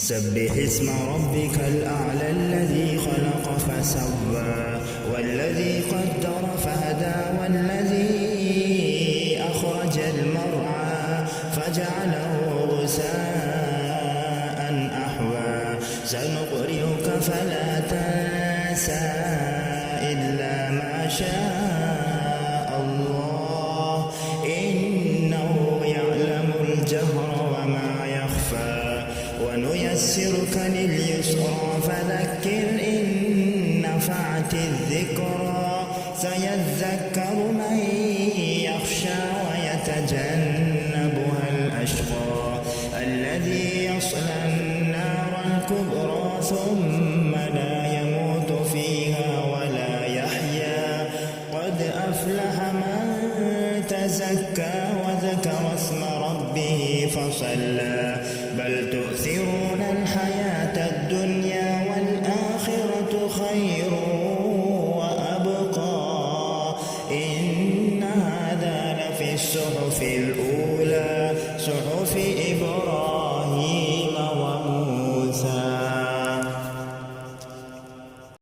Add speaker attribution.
Speaker 1: سبح اسم ربك الأعلى الذي خلق فسوى والذي قدر فهدى والذي أخرج المرعى فجعله غثاء أحوى سنقرئك فلا تنسى إلا ما شاء الله إنه يعلم الجهر وما يخفى ونيسرك لليسرى فذكر إن نفعت الذكرى سيذكر من يخشى ويتجنبها